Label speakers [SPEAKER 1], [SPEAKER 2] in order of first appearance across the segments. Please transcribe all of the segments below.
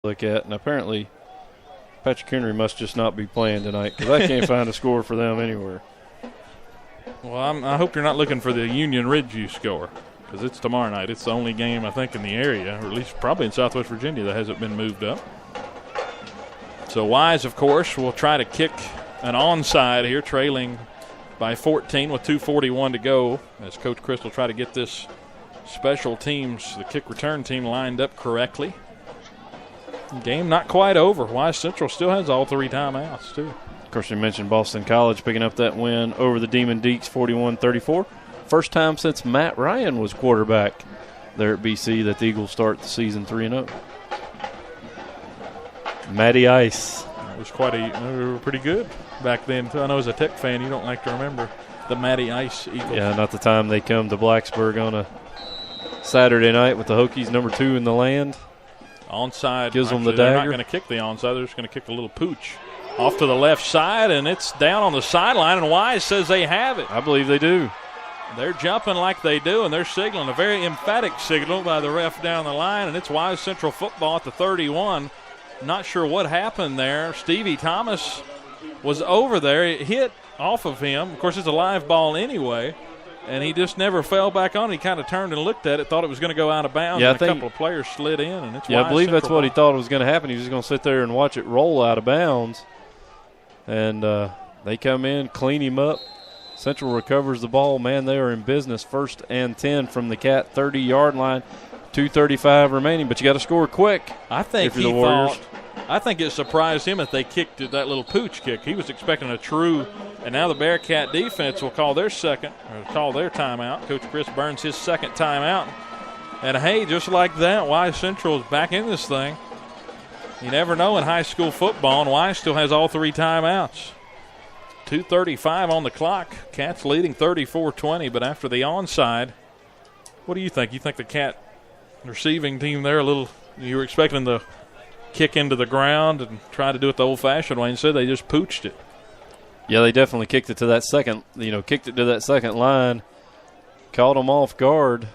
[SPEAKER 1] look at, and apparently Patrick Henry must just not be playing tonight because I can't find a score for them anywhere.
[SPEAKER 2] Well, I hope you're not looking for the Union Ridgeview score because it's tomorrow night. It's the only game, I think, in the area, or at least probably in Southwest Virginia, that hasn't been moved up. So Wise, of course, will try to kick an onside here, trailing by 14 with 2:41 to go as Coach Chris will try to get this special teams, the kick return team, lined up correctly. Game not quite over. Wise Central still has all three timeouts, too.
[SPEAKER 1] Of course, you mentioned Boston College picking up that win over the Demon Deacs, 41-34. First time since Matt Ryan was quarterback there at BC that the Eagles start the season 3-0. Matty Ice.
[SPEAKER 2] It was they were pretty good back then, too. I know as a Tech fan, you don't like to remember the Matty Ice Eagles.
[SPEAKER 1] Yeah, not the time they come to Blacksburg on a Saturday night with the Hokies number 2 in the land.
[SPEAKER 2] Onside.
[SPEAKER 1] Gives them the
[SPEAKER 2] They're not
[SPEAKER 1] dagger.
[SPEAKER 2] going to kick the onside. They're just going to kick a little pooch off to the left side, and it's down on the sideline, and Wise says they have it.
[SPEAKER 1] I believe they do.
[SPEAKER 2] They're jumping like they do, and they're signaling a very emphatic signal by the ref down the line, and it's Wise Central football at the 31. Not sure what happened there. Stevie Thomas was over there. It hit off of him. Of course, it's a live ball anyway, and he just never fell back on. He kind of turned and looked at it, thought it was going to go out of bounds,
[SPEAKER 1] Yeah,
[SPEAKER 2] and a couple of players slid in, and it's Wise
[SPEAKER 1] I believe that's
[SPEAKER 2] Central
[SPEAKER 1] what he
[SPEAKER 2] ball.
[SPEAKER 1] thought was going to happen. He was just going to sit there and watch it roll out of bounds. And they come in, clean him up. Central recovers the ball. Man, they are in business. 1st and 10 from the Cat 30-yard line. 2:35 remaining, but you got to score quick.
[SPEAKER 2] I think
[SPEAKER 1] if you're the Warriors.
[SPEAKER 2] I think it surprised him if they kicked it, that little pooch kick. He was expecting a true, and now the Bearcat defense will call their timeout. Coach Chris Burns his second timeout. And, hey, just like that, Wise Central is back in this thing. You never know in high school football, and Wise still has all three timeouts. 2:35 on the clock. Cats leading 34-20, but after the onside, what do you think? You think the Cat receiving team there you were expecting the kick into the ground and try to do it the old-fashioned way. Instead, they just pooched it.
[SPEAKER 1] Yeah, they definitely kicked it to that second line, caught them off guard.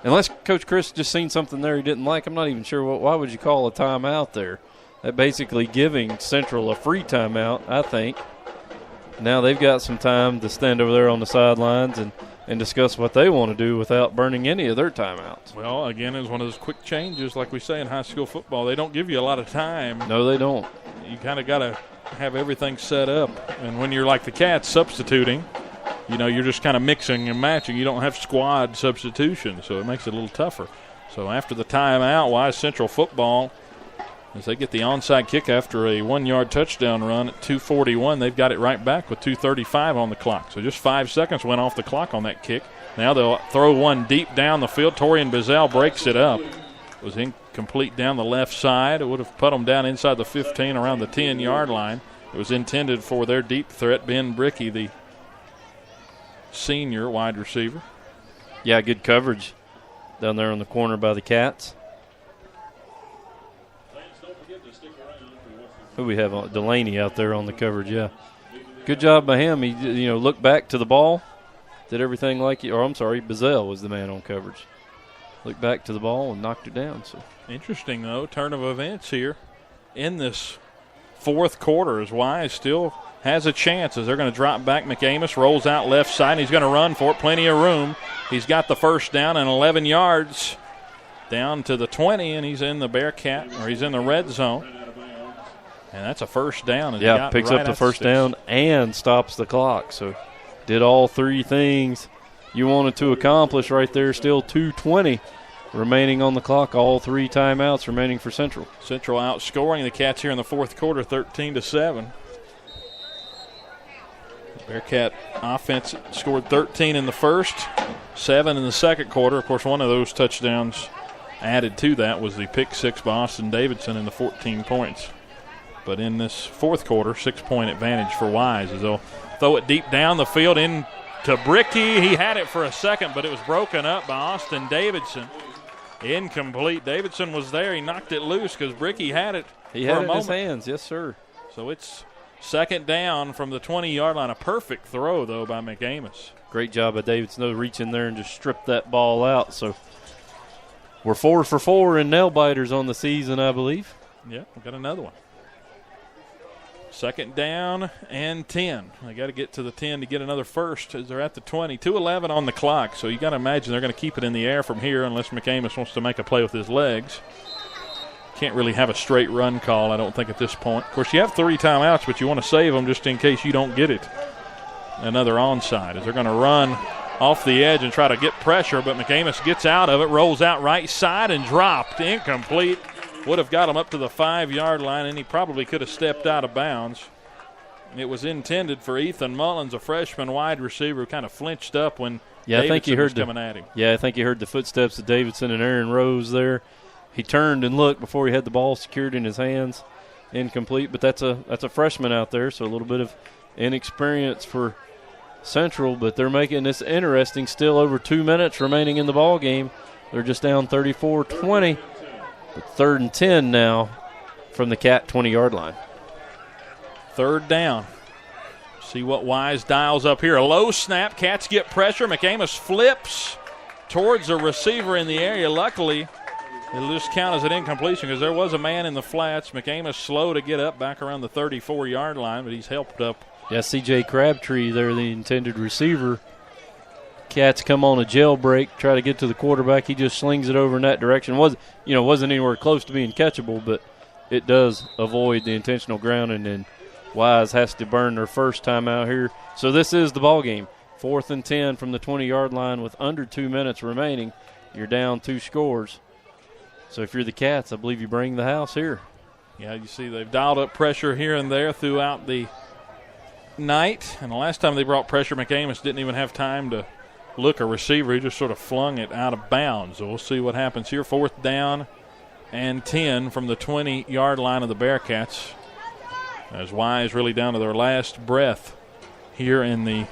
[SPEAKER 1] Unless Coach Chris just seen something there he didn't like, I'm not even sure why would you call a timeout there? That basically giving Central a free timeout, I think. Now they've got some time to stand over there on the sidelines and discuss what they want to do without burning any of their timeouts.
[SPEAKER 2] Well, again, it's one of those quick changes, like we say in high school football. They don't give you a lot of time.
[SPEAKER 1] No, they don't.
[SPEAKER 2] You kind of got to have everything set up. And when you're like the Cats substituting, you're just kind of mixing and matching. You don't have squad substitution, so it makes it a little tougher. So after the timeout, Wise Central football, as they get the onside kick after a 1-yard touchdown run at 2:41, they've got it right back with 2:35 on the clock. So just 5 seconds went off the clock on that kick. Now they'll throw one deep down the field. Torian Bizel breaks it up. It was incomplete down the left side. It would have put them down inside the 15 around the 10-yard line. It was intended for their deep threat, Ben Brickey, the senior wide receiver.
[SPEAKER 1] Yeah, good coverage down there on the corner by the Cats. Who we have on Delaney out there on the coverage? Yeah, good job by him. He looked back to the ball, did everything Bizel was the man on coverage. Looked back to the ball and knocked it down. So
[SPEAKER 2] interesting though, turn of events here in this fourth quarter as Wise still has a chance as they're going to drop back. McAmis rolls out left side, and he's going to run for it. Plenty of room. He's got the first down and 11 yards down to the 20, and he's in the he's in the red zone. And that's a first down.
[SPEAKER 1] Yeah, picks up the first down and stops the clock. So did all three things you wanted to accomplish right there. Still 2:20 remaining on the clock. All three timeouts remaining for Central.
[SPEAKER 2] Central outscoring the Cats here in the fourth quarter, 13-7. Bearcat offense scored 13 in the first, 7 in the second quarter. Of course, one of those touchdowns added to that was the pick six by Austin Davidson in the 14 points. But in this fourth quarter, 6-point advantage for Wise as they'll throw it deep down the field into Brickey. He had it for a second, but it was broken up by Austin Davidson. Incomplete. Davidson was there. He knocked it loose because Brickey had it
[SPEAKER 1] He
[SPEAKER 2] for
[SPEAKER 1] had
[SPEAKER 2] a
[SPEAKER 1] it in
[SPEAKER 2] moment.
[SPEAKER 1] his hands, yes, sir.
[SPEAKER 2] So it's second down from the 20-yard line. A perfect throw, though, by McAmis.
[SPEAKER 1] Great job by Davidson, though, reach in there and just strip that ball out. So We're 4 for 4 in nail biters on the season, I believe.
[SPEAKER 2] Yeah, we've got another one. 2nd down and 10. They got to get to the 10 to get another first as they're at the 20. 2:11 on the clock, so you got to imagine they're going to keep it in the air from here unless McAmis wants to make a play with his legs. Can't really have a straight run call, I don't think, at this point. Of course, you have 3 timeouts, but you want to save them just in case you don't get it. Another onside as they're going to run off the edge and try to get pressure, but McAmis gets out of it, rolls out right side and dropped. Incomplete. Would have got him up to the 5-yard line, and he probably could have stepped out of bounds. It was intended for Ethan Mullins, a freshman wide receiver, who kind of flinched up when Davidson was coming at him.
[SPEAKER 1] Yeah, I think he heard the footsteps of Davidson and Aaron Rose there. He turned and looked before he had the ball secured in his hands. Incomplete, but that's a freshman out there, so a little bit of inexperience for Central, but they're making this interesting. Still over 2 minutes remaining in the ball game. They're just down 34-20. But 3rd and 10 now from the Cat 20-yard line.
[SPEAKER 2] 3rd down. See what Wise dials up here. A low snap. Cats get pressure. McAmis flips towards a receiver in the area. Luckily, it'll just count as an incompletion because there was a man in the flats. McAmis slow to get up back around the 34-yard line, but he's helped up.
[SPEAKER 1] Yeah, C.J. Crabtree there, the intended receiver. Cats come on a jailbreak, try to get to the quarterback. He just slings it over in that direction. Wasn't anywhere close to being catchable, but it does avoid the intentional grounding, and Wise has to burn their first time out here. So this is the ball game. 4th and 10 from the 20-yard line with under 2 minutes remaining. You're down 2 scores. So if you're the Cats, I believe you bring the house here.
[SPEAKER 2] Yeah, you see they've dialed up pressure here and there throughout the night, and the last time they brought pressure, McAmis didn't even have time to look a receiver. He just sort of flung it out of bounds. So we'll see what happens here. 4th down and 10 from the 20-yard line of the Bearcats. As Wise really down to their last breath here in the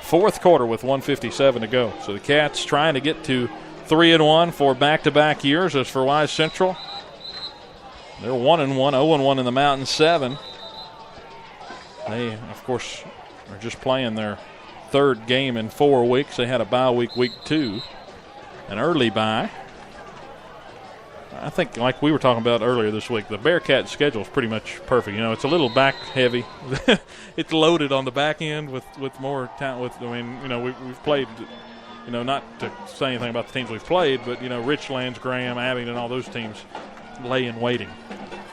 [SPEAKER 2] 4th quarter with 1:57 to go. So the Cats trying to get to 3-1 for back-to-back years. As for Wise Central, they're 1-1, 0-1 in the Mountain 7. They, of course, are just playing their 3rd game in 4 weeks. They had a bye week 2, an early bye. I think, like we were talking about earlier this week, the Bearcat schedule is pretty much perfect. It's a little back heavy. It's loaded on the back end with more talent. We've played, not to say anything about the teams we've played, but Richlands, Graham, Abingdon, all those teams lay in waiting.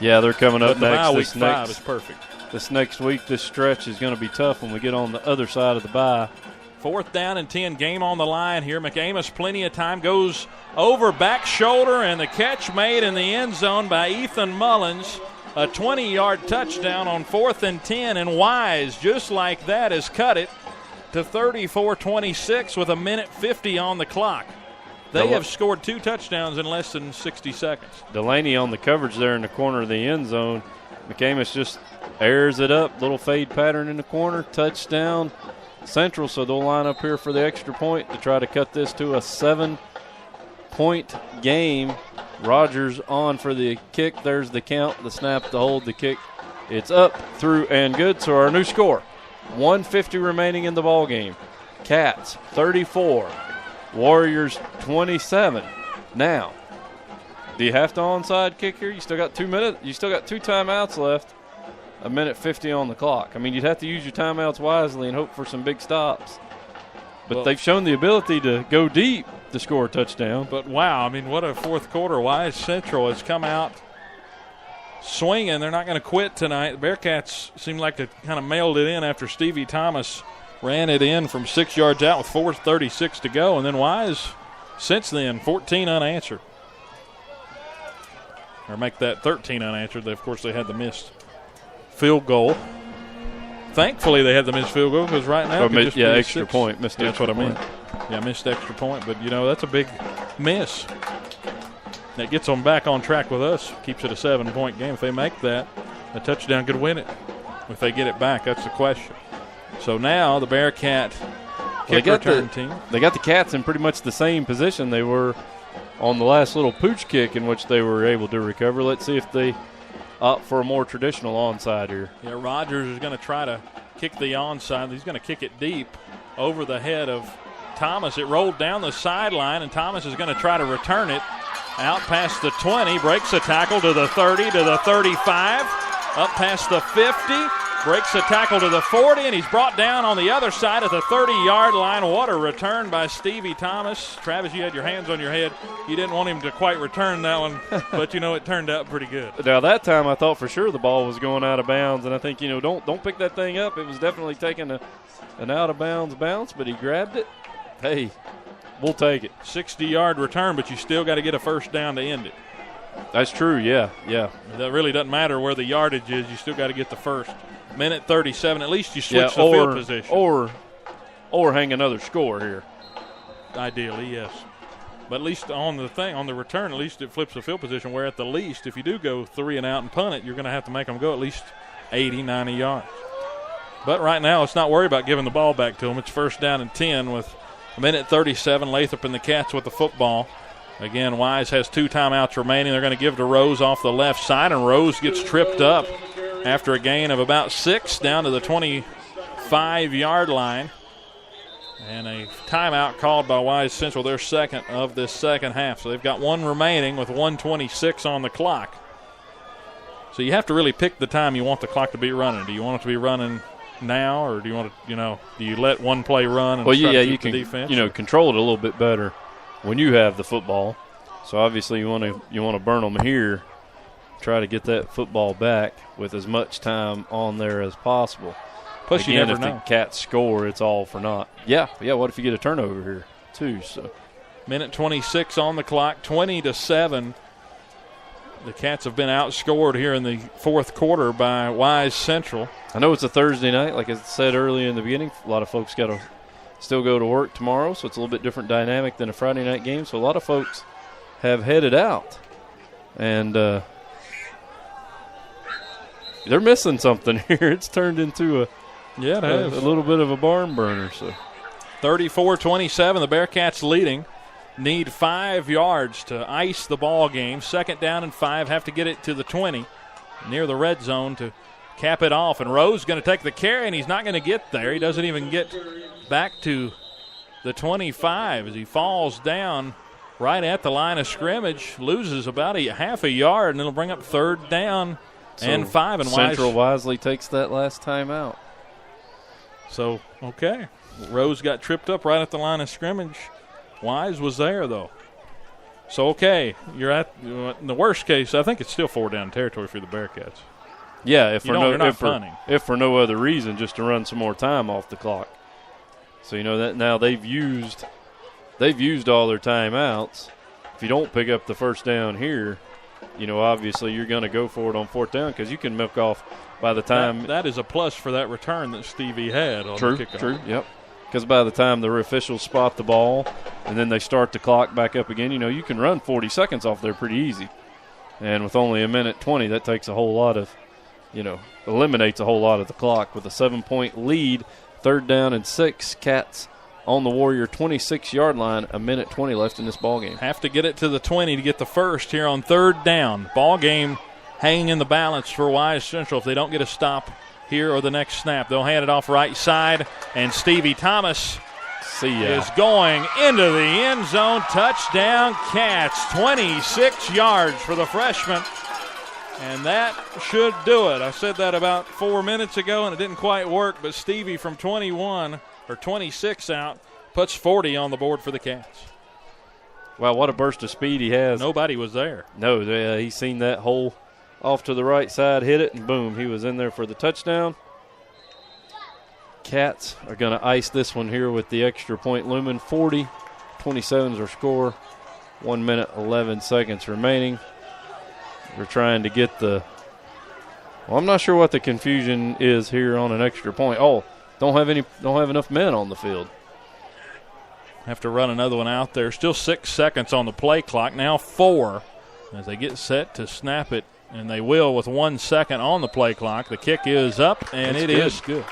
[SPEAKER 1] Yeah, they're coming up
[SPEAKER 2] next.
[SPEAKER 1] Bye
[SPEAKER 2] week 5 is perfect.
[SPEAKER 1] This next week, this stretch is going to be tough when we get on the other side of the bye.
[SPEAKER 2] 4th down and 10, game on the line here. McAmis, plenty of time, goes over back shoulder, and the catch made in the end zone by Ethan Mullins. A 20-yard touchdown on 4th and 10, and Wise, just like that, has cut it to 34-26 with 1:50 on the clock. They have scored 2 touchdowns in less than 60 seconds.
[SPEAKER 1] Delaney on the coverage there in the corner of the end zone. McAmis just airs it up, little fade pattern in the corner, touchdown Central, so they'll line up here for the extra point to try to cut this to a 7-point game. Rogers on for the kick. There's the count, the snap, the hold, the kick. It's up, through, and good. So our new score, 1:50 remaining in the ball game. Cats 34, Warriors 27. Now, do you have to onside kick here? You still got 2 minutes. You still got 2 timeouts left. 1:50 on the clock. I mean, you'd have to use your timeouts wisely and hope for some big stops. But they've shown the ability to go deep to score a touchdown.
[SPEAKER 2] But, wow, I mean, what a 4th quarter. Wise Central has come out swinging. They're not going to quit tonight. The Bearcats seem like they kind of mailed it in after Stevie Thomas ran it in from 6 yards out with 4:36 to go. And then Wise, since then, 14 unanswered. Or make that 13 unanswered. Of course, they had the missed field goal. Thankfully, they had the missed field goal because right now,
[SPEAKER 1] extra point. Missed
[SPEAKER 2] that's what I meant. Yeah, missed extra point, but that's a big miss. That gets them back on track with us. Keeps it a 7-point game. If they make that, a touchdown could win it. If they get it back, that's the question. So now the Bearcat kick return team.
[SPEAKER 1] They got the Cats in pretty much the same position they were on the last little pooch kick in which they were able to recover. Let's see if they opt for a more traditional onside here.
[SPEAKER 2] Yeah, Rogers is going to try to kick the onside. He's going to kick it deep over the head of Thomas. It rolled down the sideline, and Thomas is going to try to return it. Out past the 20, breaks a tackle to the 30, to the 35, up past the 50, breaks a tackle to the 40, and he's brought down on the other side at the 30-yard line. What a return by Stevie Thomas. Travis, you had your hands on your head. You didn't want him to quite return that one, but, it turned out pretty good.
[SPEAKER 1] Now, that time I thought for sure the ball was going out of bounds, and I think, don't pick that thing up. It was definitely taking an out-of-bounds bounce, but he grabbed it. Hey, we'll take it.
[SPEAKER 2] 60-yard return, but you still got to get a first down to end it.
[SPEAKER 1] That's true, yeah.
[SPEAKER 2] That really doesn't matter where the yardage is. You still got to get the first. Minute 37, at least you switch the field position.
[SPEAKER 1] Or hang another score here.
[SPEAKER 2] Ideally, yes. But at least on the return, at least it flips the field position, where at the least, if you do go 3 and out and punt it, you're going to have to make them go at least 80, 90 yards. But right now, let's not worry about giving the ball back to them. It's first down and 10 with a minute 37. Lathrop and the Cats with the football. Again, Wise has 2 timeouts remaining. They're going to give to Rose off the left side, and Rose gets tripped up after a gain of about 6 down to the 25-yard line. And a timeout called by Wise Central, their second of this second half. So they've got 1 remaining with 1:26 on the clock. So you have to really pick the time you want the clock to be running. Do you want it to be running now, or do you want to, do you let one play run and
[SPEAKER 1] you can,
[SPEAKER 2] the defense?
[SPEAKER 1] Control it a little bit better when you have the football. So obviously you want to burn them here, try to get that football back with as much time on there as possible.
[SPEAKER 2] Plus,
[SPEAKER 1] again,
[SPEAKER 2] you never
[SPEAKER 1] if
[SPEAKER 2] know.
[SPEAKER 1] the Cats score, it's all for naught. Yeah. What if you get a turnover here too? So,
[SPEAKER 2] minute 26 on the clock, 20-7. The Cats have been outscored here in the fourth quarter by Wise Central.
[SPEAKER 1] I know it's a Thursday night, like I said earlier in the beginning. A lot of folks got to still go to work tomorrow, so it's a little bit different dynamic than a Friday night game. So a lot of folks have headed out, and they're missing something here. It's turned into a little bit of a barn burner. So
[SPEAKER 2] 34-27, the Bearcats leading. Need 5 yards to ice the ball game. Second down and 5. Have to get it to the 20 near the red zone to cap it off. And Rose going to take the carry, and he's not going to get there. He doesn't even get back to the 25 as he falls down right at the line of scrimmage. Loses about a half a yard, and it'll bring up third down and 5. And
[SPEAKER 1] Central wisely takes that last time out.
[SPEAKER 2] So, okay. Rose got tripped up right at the line of scrimmage. Wise was there, though. So, okay, you're at in the worst case, I think it's still 4 down territory for the Bearcats.
[SPEAKER 1] Yeah, if for no other reason, just to run some more time off the clock. So that now they've used all their timeouts. If you don't pick up the first down here, obviously you're going to go for it on 4th down because you can milk off by the time.
[SPEAKER 2] That is a plus for that return that Stevie had on the kickoff.
[SPEAKER 1] True, yep. Because by the time the officials spot the ball and then they start the clock back up again, you can run 40 seconds off there pretty easy. And with only a minute 20, that takes a whole lot of, eliminates a whole lot of the clock. With a 7-point lead, 3rd down and 6, Cats on the Warrior 26-yard line, a minute 20 left in this ball game.
[SPEAKER 2] Have to get it to the 20 to get the first here on 3rd down. Ball game hanging in the balance for Wise Central if they don't get a stop here or the next snap. They'll hand it off right side, and Stevie Thomas is going into the end zone. Touchdown, Cats. 26 yards for the freshman, and that should do it. I said that about 4 minutes ago, and it didn't quite work, but Stevie from 26 out puts 40 on the board for the Cats.
[SPEAKER 1] Wow, what a burst of speed he has.
[SPEAKER 2] Nobody was there.
[SPEAKER 1] No, he's seen that hole off to the right side, hit it, and boom, he was in there for the touchdown. Cats are going to ice this one here with the extra point looming. 40-27 is our score. 1 minute, 11 seconds remaining. We're trying to get I'm not sure what the confusion is here on an extra point. Oh, don't have enough men on the field.
[SPEAKER 2] Have to run another one out there. Still 6 seconds on the play clock. Now 4 as they get set to snap it. And they will with 1 second on the play clock. The kick is up, and it is good.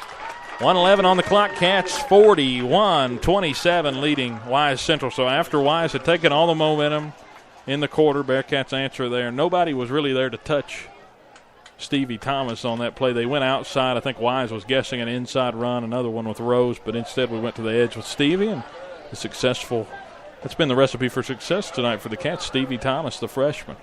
[SPEAKER 2] 1:11 on the clock. Cats 41-27 leading Wise Central. So after Wise had taken all the momentum in the quarter, Bearcats answer there. Nobody was really there to touch Stevie Thomas on that play. They went outside. I think Wise was guessing an inside run, another one with Rose, but instead we went to the edge with Stevie, and a successful That's been the recipe for success tonight for the Cats. Stevie Thomas, the freshman.